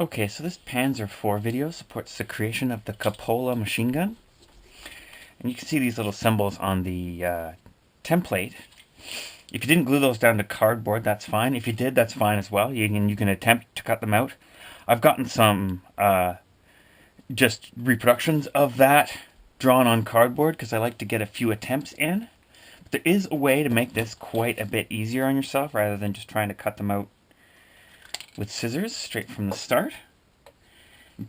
Okay, so this Panzer IV video supports the creation of the cupola machine gun. And you can see these little symbols on the template. If you didn't glue those down to cardboard, that's fine. If you did, that's fine as well. You can attempt to cut them out. I've gotten some just reproductions of that drawn on cardboard because I like to get a few attempts in. But there is a way to make this quite a bit easier on yourself rather than just trying to cut them out with scissors straight from the start.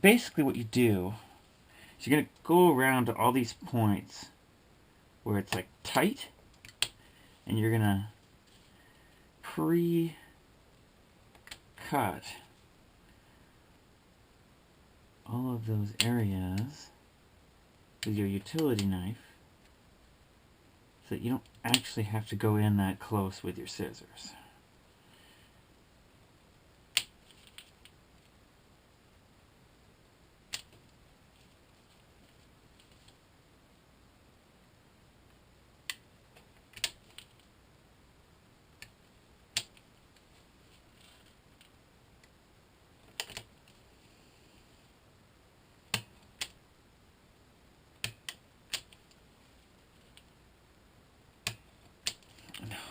Basically what you do is you're going to go around to all these points where it's like tight, and you're going to pre-cut all of those areas with your utility knife so that you don't actually have to go in that close with your scissors.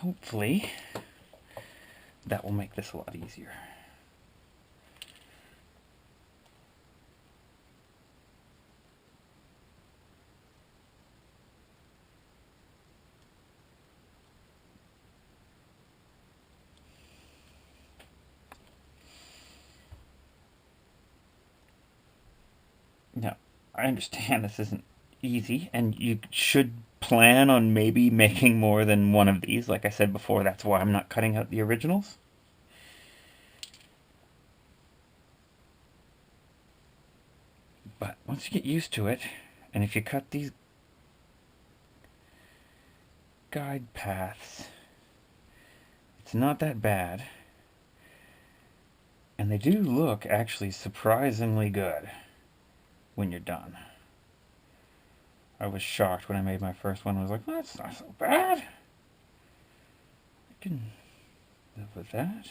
Hopefully, that will make this a lot easier. Now, I understand this isn't easy, and you should plan on maybe making more than one of these. Like I said before, that's why I'm not cutting out the originals. But once you get used to it, and if you cut these guide paths, it's not that bad. And they do look actually surprisingly good when you're done. I was shocked when I made my first one. I was like, well, that's not so bad. I can live with that.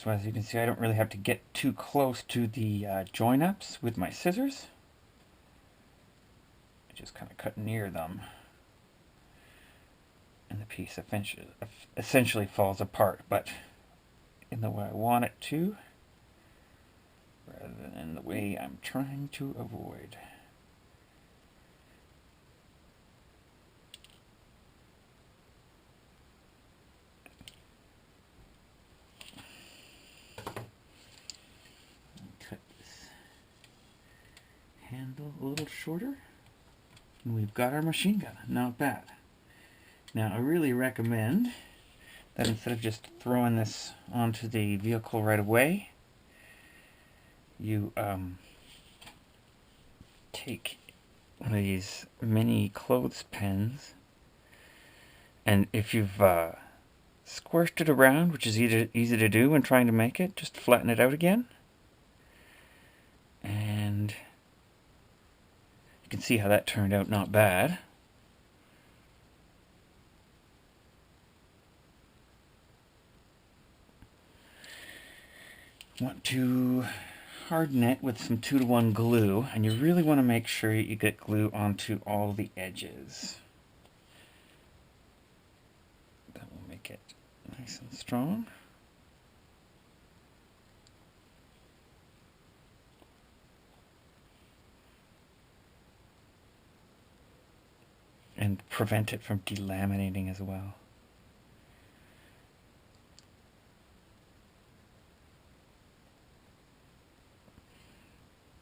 So as you can see, I don't really have to get too close to the join-ups with my scissors. I just kind of cut near them. And the piece essentially falls apart, but in the way I want it to, rather than in the way I'm trying to avoid. Cut this handle a little shorter, and we've got our machine gun. Not bad. Now, I really recommend that instead of just throwing this onto the vehicle right away, you take one of these mini clothespins, and if you've squished it around, which is easy to do when trying to make it, just flatten it out again. And you can see how that turned out not bad. Want to harden it with some 2-to-1 glue, and you really want to make sure you get glue onto all the edges. That will make it nice and strong. And prevent it from delaminating as well.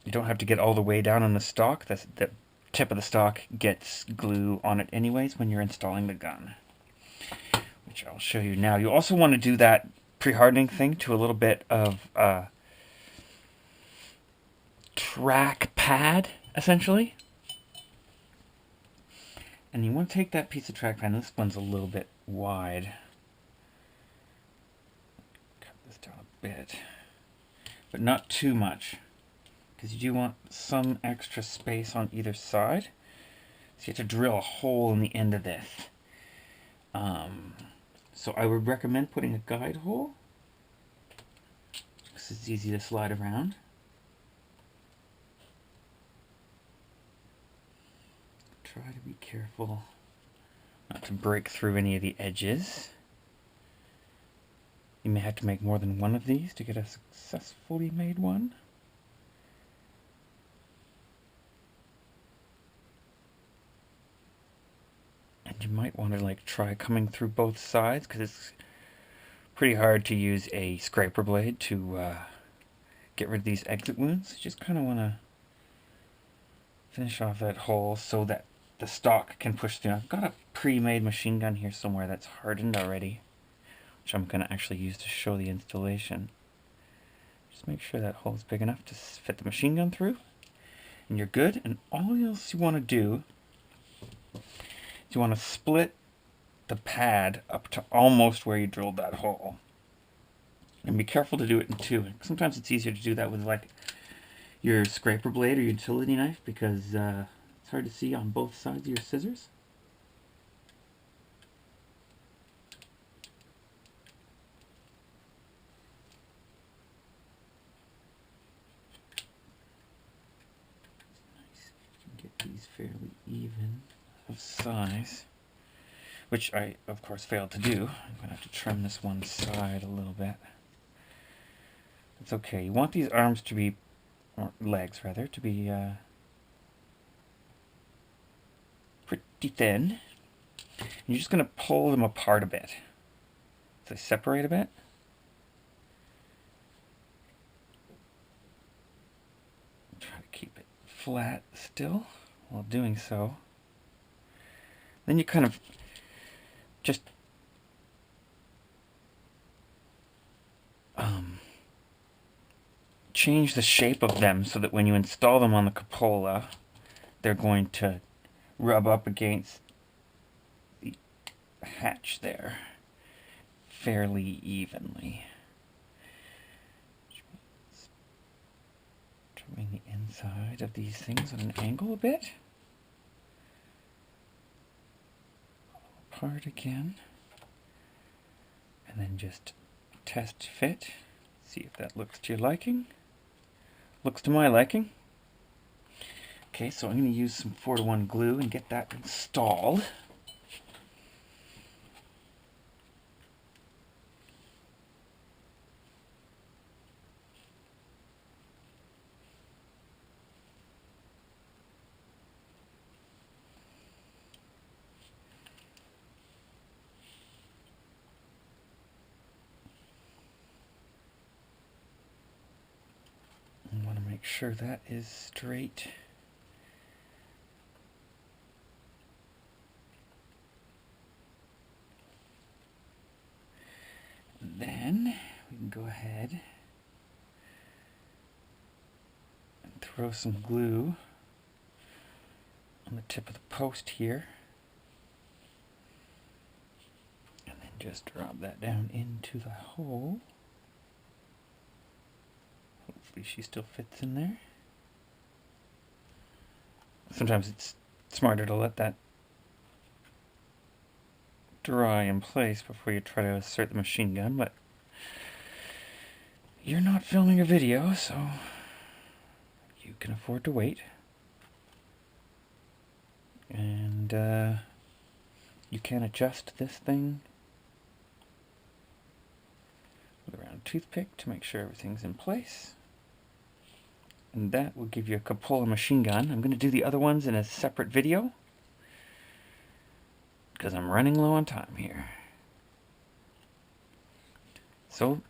You don't have to get all the way down on the stock. The tip of the stock gets glue on it anyways when you're installing the gun, which I'll show you now. You also want to do that pre-hardening thing to a little bit of track pad, essentially. And you want to take that piece of track pad, and this one's a little bit wide. this down a bit, but not too much, because you do want some extra space on either side. So you have to drill a hole in the end of this. So I would recommend putting a guide hole, because it's easy to slide around. Try to be careful not to break through any of the edges. You may have to make more than one of these to get a successfully made one. And you might want to like try coming through both sides, because it's pretty hard to use a scraper blade to get rid of these exit wounds. You just kind of want to finish off that hole so that the stock can push through. I've got a pre-made machine gun here somewhere that's hardened already, which I'm going to actually use to show the installation. Just make sure that hole is big enough to fit the machine gun through, and you're good. And all else you want to do is you want to split the pad up to almost where you drilled that hole. And be careful to do it in two. Sometimes it's easier to do that with like your scraper blade or utility knife, because it's hard to see on both sides of your scissors. Nice. You can get these fairly even of size, which I of course failed to do. I'm going to have to trim this one side a little bit. It's okay. You want these arms to be, or legs rather, to be pretty thin. And you're just going to pull them apart a bit. So they separate a bit. Try to keep it flat still while doing so. Then you kind of just change the shape of them so that when you install them on the cupola, they're going to rub up against the hatch there fairly evenly. Trimming the inside of these things at an angle a bit. Apart again. And then just test fit. See if that looks to your liking. Looks to my liking. Okay, so I'm going to use some 4-to-1 glue and get that installed. I want to make sure that is straight. Then we can go ahead and throw some glue on the tip of the post here, and then just drop that down into the hole. Hopefully she still fits in there. Sometimes it's smarter to let that dry in place before you try to insert the machine gun, but you're not filming a video, so you can afford to wait. And you can adjust this thing with a round toothpick to make sure everything's in place. And that will give you a cupola machine gun. I'm going to do the other ones in a separate video, because I'm running low on time here. So,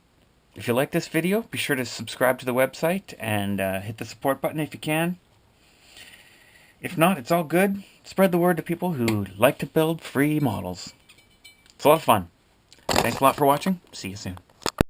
if you like this video, be sure to subscribe to the website and hit the support button if you can. If not, it's all good. Spread the word to people who like to build free models. It's a lot of fun. Thanks a lot for watching. See you soon.